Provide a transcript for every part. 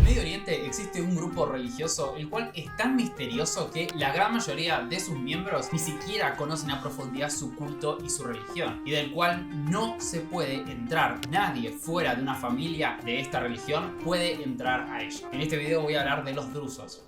Medio Oriente existe un grupo religioso el cual es tan misterioso que la gran mayoría de sus miembros ni siquiera conocen a profundidad su culto y su religión, y del cual no se puede entrar. Nadie fuera de una familia de esta religión puede entrar a ella. En este video voy a hablar de los drusos.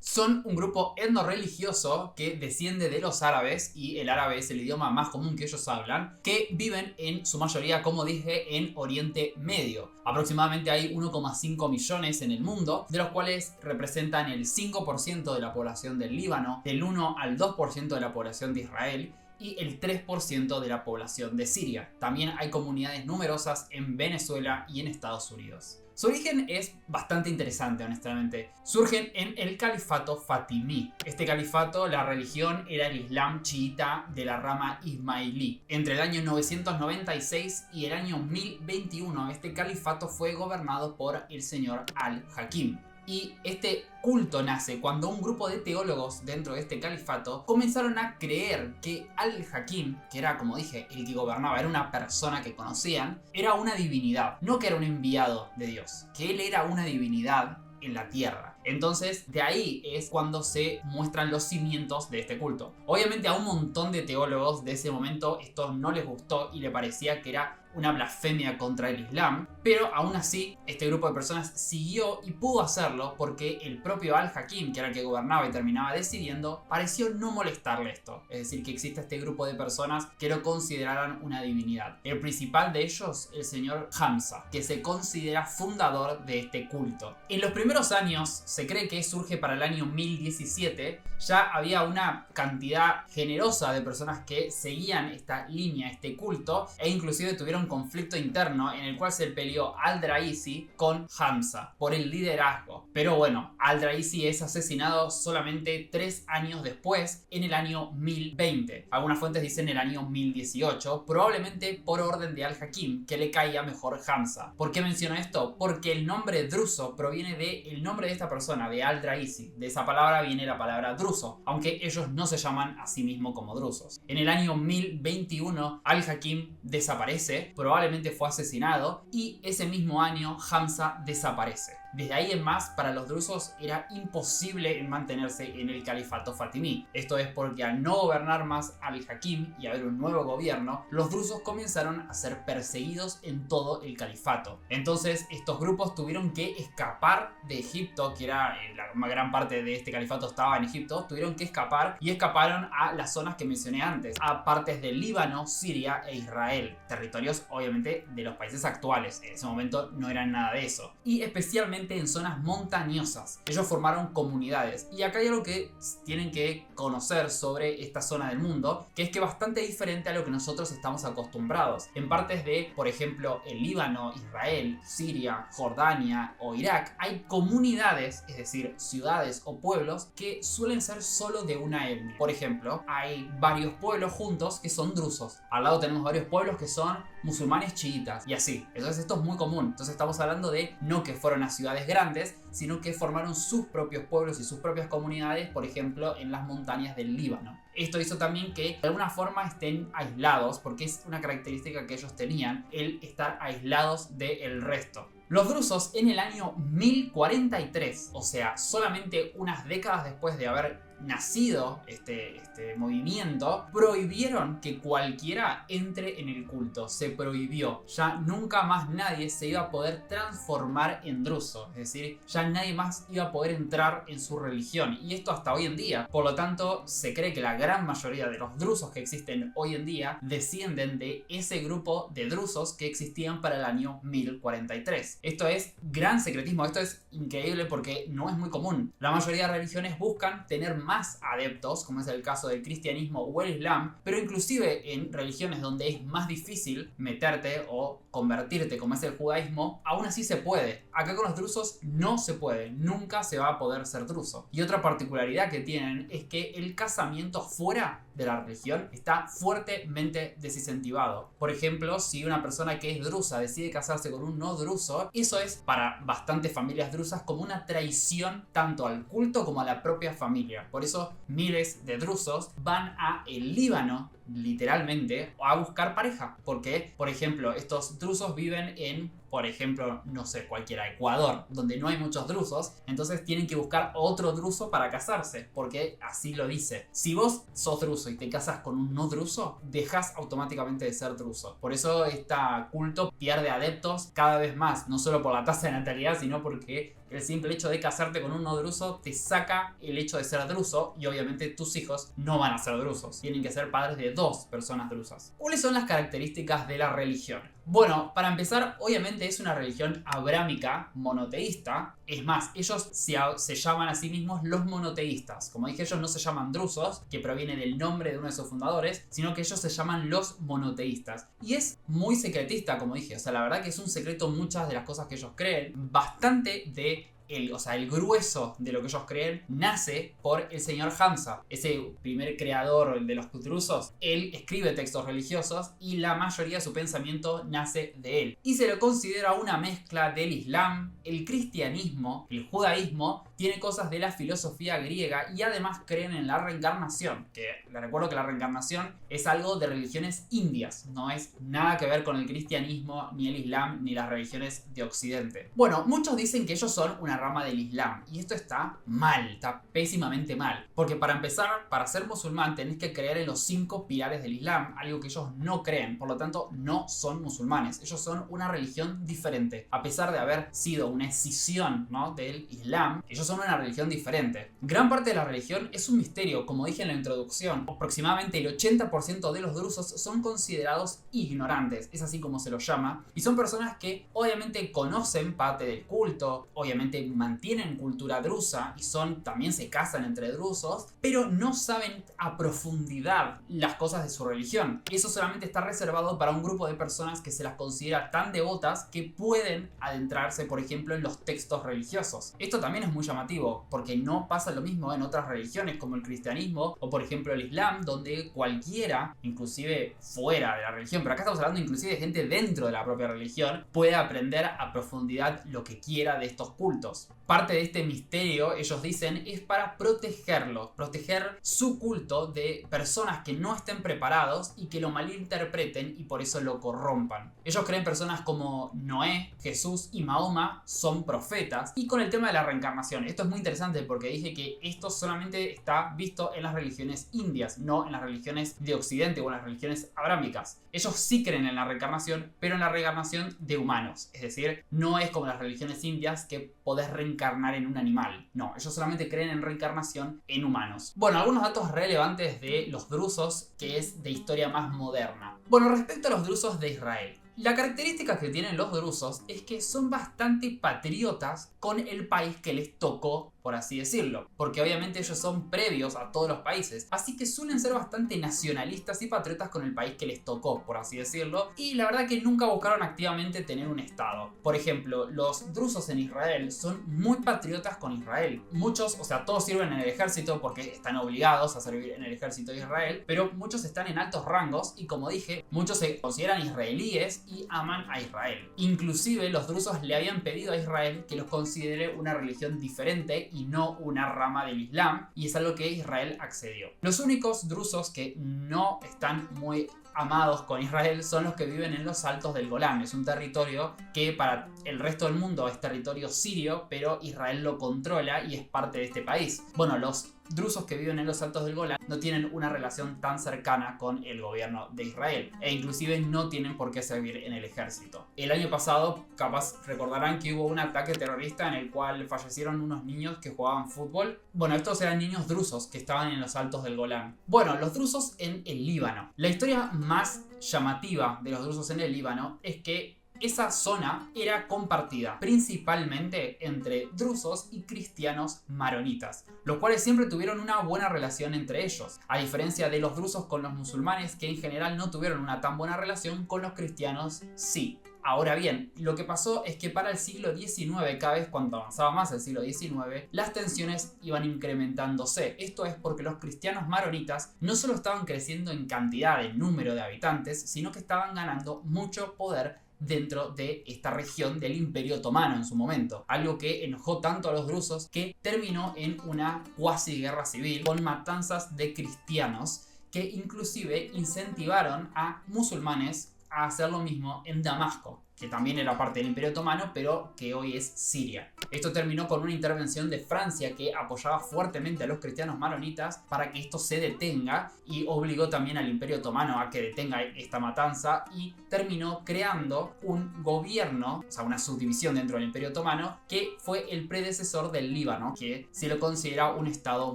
Son un grupo etnorreligioso que desciende de los árabes, y el árabe es el idioma más común que ellos hablan, que viven en su mayoría, como dije, en Oriente Medio. Aproximadamente hay 1,5 millones en el mundo, de los cuales representan el 5% de la población del Líbano, del 1 al 2% de la población de Israel y el 3% de la población de Siria. También hay comunidades numerosas en Venezuela y en Estados Unidos. Su origen es bastante interesante, honestamente. Surgen en el califato fatimí. Este califato, la religión era el islam chiita de la rama ismailí. Entre el año 996 y el año 1021, este califato fue gobernado por el señor al-Hakim. Y este culto nace cuando un grupo de teólogos dentro de este califato comenzaron a creer que al-Hakim, que era, como dije, el que gobernaba, era una persona que conocían, era una divinidad, no que era un enviado de Dios, que él era una divinidad en la tierra. Entonces, de ahí es cuando se muestran los cimientos de este culto. Obviamente a un montón de teólogos de ese momento esto no les gustó y le parecía que era una blasfemia contra el Islam, pero aún así este grupo de personas siguió y pudo hacerlo porque el propio al-Hakim, que era el que gobernaba y terminaba decidiendo, pareció no molestarle esto. Es decir, que existe este grupo de personas que lo consideraran una divinidad. El principal de ellos, el señor Hamza, que se considera fundador de este culto. En los primeros años, se cree que surge para el año 1017, ya había una cantidad generosa de personas que seguían esta línea, este culto, e inclusive tuvieron conflicto interno en el cual se peleó Al-Raisi con Hamza por el liderazgo. Pero bueno, Al-Raisi es asesinado solamente 3 años después, en el año 1020. Algunas fuentes dicen el año 1018, probablemente por orden de Al-Hakim, que le caía mejor Hamza. ¿Por qué menciono esto? Porque el nombre druso proviene del nombre de esta persona, de Al-Raisi. De esa palabra viene la palabra druso, aunque ellos no se llaman a sí mismos como drusos. En el año 1021, Al-Hakim desaparece, probablemente fue asesinado, y ese mismo año Hamza desaparece. Desde ahí en más, para los drusos era imposible mantenerse en el califato fatimí. Esto es porque al no gobernar más al-Hakim y haber un nuevo gobierno, los drusos comenzaron a ser perseguidos en todo el califato. Entonces estos grupos tuvieron que escapar de Egipto, que era la gran parte de este califato estaba en Egipto, tuvieron que escapar y escaparon a las zonas que mencioné antes, a partes del Líbano, Siria e Israel, territorios obviamente de los países actuales. En ese momento no eran nada de eso, y especialmente en zonas montañosas. Ellos formaron comunidades, y acá hay algo que tienen que conocer sobre esta zona del mundo, que es que es bastante diferente a lo que nosotros estamos acostumbrados. En partes de, por ejemplo, el Líbano, Israel, Siria, Jordania o Irak, hay comunidades, es decir, ciudades o pueblos que suelen ser solo de una etnia. Por ejemplo, hay varios pueblos juntos que son drusos. Al lado tenemos varios pueblos que son musulmanes chiitas, y así. Entonces esto es muy común. Entonces estamos hablando de no que fueron a ciudades grandes, sino que formaron sus propios pueblos y sus propias comunidades, por ejemplo, en las montañas del Líbano. Esto hizo también que de alguna forma estén aislados, porque es una característica que ellos tenían, el estar aislados del resto. Los drusos en el año 1043, o sea, solamente unas décadas después de haber nacido este movimiento, prohibieron que cualquiera entre en el culto. Se prohibió. Ya nunca más nadie se iba a poder transformar en druso. Es decir, ya nadie más iba a poder entrar en su religión. Y esto hasta hoy en día. Por lo tanto, se cree que la gran mayoría de los drusos que existen hoy en día descienden de ese grupo de drusos que existían para el año 1043. Esto es gran secretismo. Esto es increíble porque no es muy común. La mayoría de religiones buscan tener más adeptos, como es el caso del cristianismo o el islam, pero inclusive en religiones donde es más difícil meterte o convertirte, como es el judaísmo, aún así se puede. Acá con los drusos no se puede, nunca se va a poder ser druso. Y otra particularidad que tienen es que el casamiento fuera de la religión está fuertemente desincentivado. Por ejemplo, si una persona que es drusa decide casarse con un no druso, eso es para bastantes familias drusas como una traición tanto al culto como a la propia familia. Por eso miles de drusos van a el Líbano literalmente a buscar pareja, porque por ejemplo estos drusos viven en por ejemplo, no sé, cualquiera, Ecuador, donde no hay muchos drusos, entonces tienen que buscar otro druso para casarse, porque así lo dice. Si vos sos druso y te casas con un no druso, dejas automáticamente de ser druso. Por eso este culto pierde adeptos cada vez más, no solo por la tasa de natalidad, sino porque el simple hecho de casarte con un no druso te saca el hecho de ser druso, y obviamente tus hijos no van a ser drusos. Tienen que ser padres de 2 personas drusas. ¿Cuáles son las características de la religión? Bueno, para empezar, obviamente es una religión abrámica monoteísta. Es más, ellos se llaman a sí mismos los monoteístas. Como dije, ellos no se llaman drusos, que proviene del nombre de uno de sus fundadores, sino que ellos se llaman los monoteístas. Y es muy secretista, como dije. O sea, la verdad que es un secreto muchas de las cosas que ellos creen. Bastante de el grueso de lo que ellos creen nace por el señor Hamza, ese primer creador de los drusos. Él escribe textos religiosos y la mayoría de su pensamiento nace de él. Y se lo considera una mezcla del Islam, el cristianismo, el judaísmo, tiene cosas de la filosofía griega y además creen en la reencarnación. Que les recuerdo que la reencarnación es algo de religiones indias, no es nada que ver con el cristianismo, ni el Islam, ni las religiones de Occidente. Bueno, muchos dicen que ellos son una rama del Islam, y esto está mal, está pésimamente mal, porque para empezar, para ser musulmán tenés que creer en los 5 pilares del Islam, algo que ellos no creen, por lo tanto no son musulmanes. Ellos son una religión diferente, a pesar de haber sido una escisión, ¿no?, del Islam. Ellos son una religión diferente. Gran parte de la religión es un misterio, como dije en la introducción. Aproximadamente el 80% de los drusos son considerados ignorantes, es así como se los llama, y son personas que obviamente conocen parte del culto, obviamente mantienen cultura drusa y también se casan entre drusos, pero no saben a profundidad las cosas de su religión. Eso solamente está reservado para un grupo de personas que se las considera tan devotas que pueden adentrarse, por ejemplo, en los textos religiosos. Esto también es muy llamativo, porque no pasa lo mismo en otras religiones como el cristianismo o por ejemplo el Islam, donde cualquiera, inclusive fuera de la religión, pero acá estamos hablando inclusive de gente dentro de la propia religión, puede aprender a profundidad lo que quiera de estos cultos. Parte de este misterio, ellos dicen, es para protegerlos, proteger su culto de personas que no estén preparados y que lo malinterpreten y por eso lo corrompan. Ellos creen personas como Noé, Jesús y Mahoma son profetas. Y con el tema de la reencarnación, esto es muy interesante porque dije que esto solamente está visto en las religiones indias, no en las religiones de Occidente o en las religiones abrámicas. Ellos sí creen en la reencarnación, pero en la reencarnación de humanos. Es decir, no es como las religiones indias que podés reencarnar en un animal. No, ellos solamente creen en reencarnación en humanos. Bueno, algunos datos relevantes de los drusos, que es de historia más moderna. Bueno, respecto a los drusos de Israel. La característica que tienen los drusos es que son bastante patriotas con el país que les tocó, por así decirlo, porque obviamente ellos son previos a todos los países, así que suelen ser bastante nacionalistas y patriotas con el país que les tocó, por así decirlo, y la verdad que nunca buscaron activamente tener un estado. Por ejemplo, los drusos en Israel son muy patriotas con Israel. Muchos, o sea, todos sirven en el ejército porque están obligados a servir en el ejército de Israel, pero muchos están en altos rangos y, como dije, muchos se consideran israelíes y aman a Israel. Inclusive los drusos le habían pedido a Israel que los considere una religión diferente y no una rama del Islam, y es algo que Israel accedió. Los únicos drusos que no están muy amados con Israel son los que viven en los altos del Golán. Es un territorio que para el resto del mundo es territorio sirio, pero Israel lo controla y es parte de este país. Bueno, los drusos que viven en los altos del Golán no tienen una relación tan cercana con el gobierno de Israel, e inclusive no tienen por qué servir en el ejército. El año pasado, capaz recordarán que hubo un ataque terrorista en el cual fallecieron unos niños que jugaban fútbol. Bueno, estos eran niños drusos que estaban en los altos del Golán. Bueno, los drusos en el Líbano. La historia más llamativa de los drusos en el Líbano es que esa zona era compartida principalmente entre drusos y cristianos maronitas, los cuales siempre tuvieron una buena relación entre ellos, a diferencia de los drusos con los musulmanes, que en general no tuvieron una tan buena relación. Con los cristianos sí. Ahora bien, lo que pasó es que para el siglo XIX, cada vez cuando avanzaba más el siglo XIX, las tensiones iban incrementándose. Esto es porque los cristianos maronitas no solo estaban creciendo en cantidad, en número de habitantes, sino que estaban ganando mucho poder dentro de esta región del Imperio Otomano en su momento, algo que enojó tanto a los drusos que terminó en una cuasi guerra civil con matanzas de cristianos que inclusive incentivaron a musulmanes a hacer lo mismo en Damasco. que también era parte del Imperio Otomano, pero que hoy es Siria. Esto terminó con una intervención de Francia que apoyaba fuertemente a los cristianos maronitas para que esto se detenga, y obligó también al Imperio Otomano a que detenga esta matanza, y terminó creando un gobierno, o sea, una subdivisión dentro del Imperio Otomano, que fue el predecesor del Líbano, que se lo considera un estado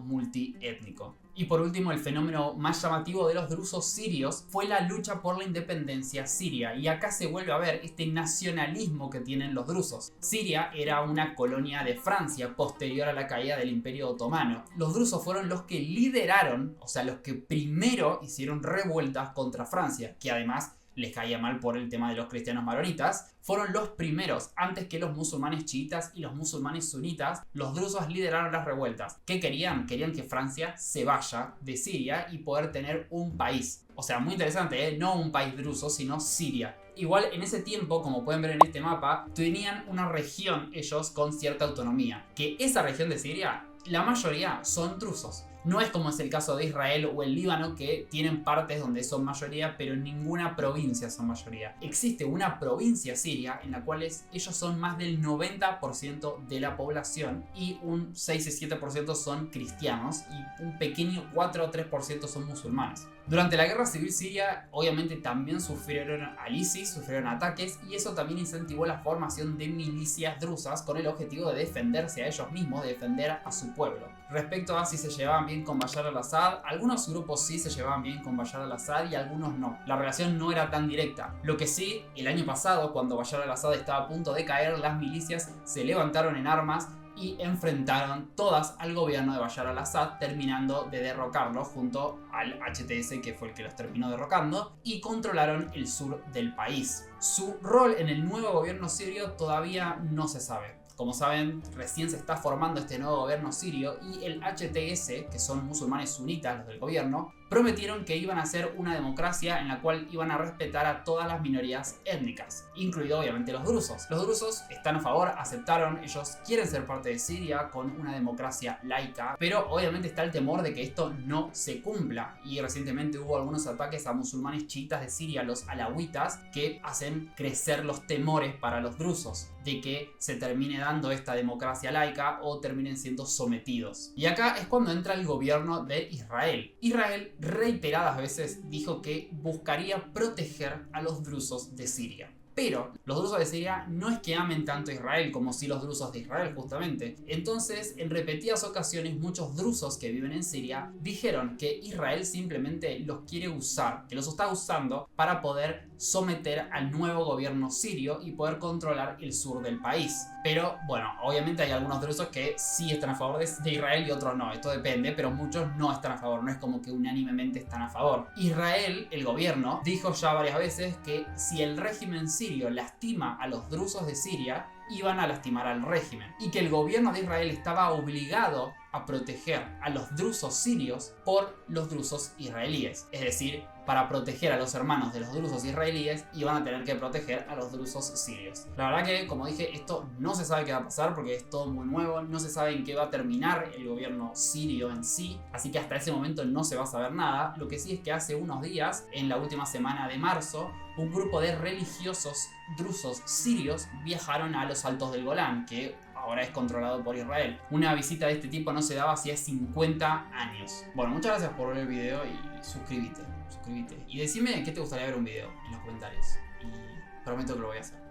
multiétnico. Y por último, el fenómeno más llamativo de los drusos sirios fue la lucha por la independencia siria. Y acá se vuelve a ver este nacionalismo que tienen los drusos. Siria era una colonia de Francia posterior a la caída del Imperio Otomano. Los drusos fueron los que lideraron, o sea, los que primero hicieron revueltas contra Francia, que además les caía mal por el tema de los cristianos maronitas. Fueron los primeros, antes que los musulmanes chiitas y los musulmanes sunitas. Los drusos lideraron las revueltas. ¿Qué querían? Querían que Francia se vaya de Siria y poder tener un país. O sea, muy interesante, ¿eh? No un país druso, sino Siria. Igual en ese tiempo, como pueden ver en este mapa, tenían una región ellos con cierta autonomía. Que esa región de Siria, la mayoría son drusos. No es como es el caso de Israel o el Líbano, que tienen partes donde son mayoría, pero en ninguna provincia son mayoría. Existe una provincia siria en la cual ellos son más del 90% de la población, y un 6 y 7% son cristianos y un pequeño 4 o 3% son musulmanes. Durante la guerra civil siria, obviamente también sufrieron al ISIS, sufrieron ataques, y eso también incentivó la formación de milicias drusas con el objetivo de defenderse a ellos mismos, de defender a su pueblo. Respecto a si se llevaban bien con Bashar al-Assad, algunos grupos sí se llevaban bien con Bashar al-Assad y algunos no. La relación no era tan directa. Lo que sí, el año pasado, cuando Bashar al-Assad estaba a punto de caer, las milicias se levantaron en armas y enfrentaron todas al gobierno de Bashar al-Assad, terminando de derrocarlo junto al HTS, que fue el que los terminó derrocando, y controlaron el sur del país. Su rol en el nuevo gobierno sirio todavía no se sabe. Como saben, recién se está formando este nuevo gobierno sirio, y el HTS, que son musulmanes sunitas los del gobierno, prometieron que iban a ser una democracia en la cual iban a respetar a todas las minorías étnicas, incluido obviamente los drusos. Los drusos están a favor, aceptaron, ellos quieren ser parte de Siria con una democracia laica, pero obviamente está el temor de que esto no se cumpla, y recientemente hubo algunos ataques a musulmanes chiitas de Siria, los alawitas, que hacen crecer los temores para los drusos de que se termine dando esta democracia laica o terminen siendo sometidos. Y acá es cuando entra el gobierno de Israel. Israel reiteradas veces dijo que buscaría proteger a los drusos de Siria. Pero los drusos de Siria no es que amen tanto a Israel como si los drusos de Israel, justamente. Entonces, en repetidas ocasiones, muchos drusos que viven en Siria dijeron que Israel simplemente los quiere usar, que los está usando para poder someter al nuevo gobierno sirio y poder controlar el sur del país. Pero bueno, obviamente hay algunos drusos que sí están a favor de Israel y otros no. Esto depende, pero muchos no están a favor. No es como que unánimemente están a favor. Israel, el gobierno, dijo ya varias veces que si el régimen sirio lastima a los drusos de Siria, iban a lastimar al régimen, y que el gobierno de Israel estaba obligado a proteger a los drusos sirios por los drusos israelíes. Es decir, para proteger a los hermanos de los drusos israelíes iban a tener que proteger a los drusos sirios. La verdad que, como dije, esto no se sabe qué va a pasar porque es todo muy nuevo, no se sabe en qué va a terminar el gobierno sirio en sí, así que hasta ese momento no se va a saber nada. Lo que sí es que hace unos días, en la última semana de marzo, un grupo de religiosos drusos sirios viajaron a los Altos del Golán, que ahora es controlado por Israel. Una visita de este tipo no se daba hacía 50 años. Bueno, muchas gracias por ver el video y suscríbete. Y decime qué te gustaría ver un video en los comentarios. Y prometo que lo voy a hacer.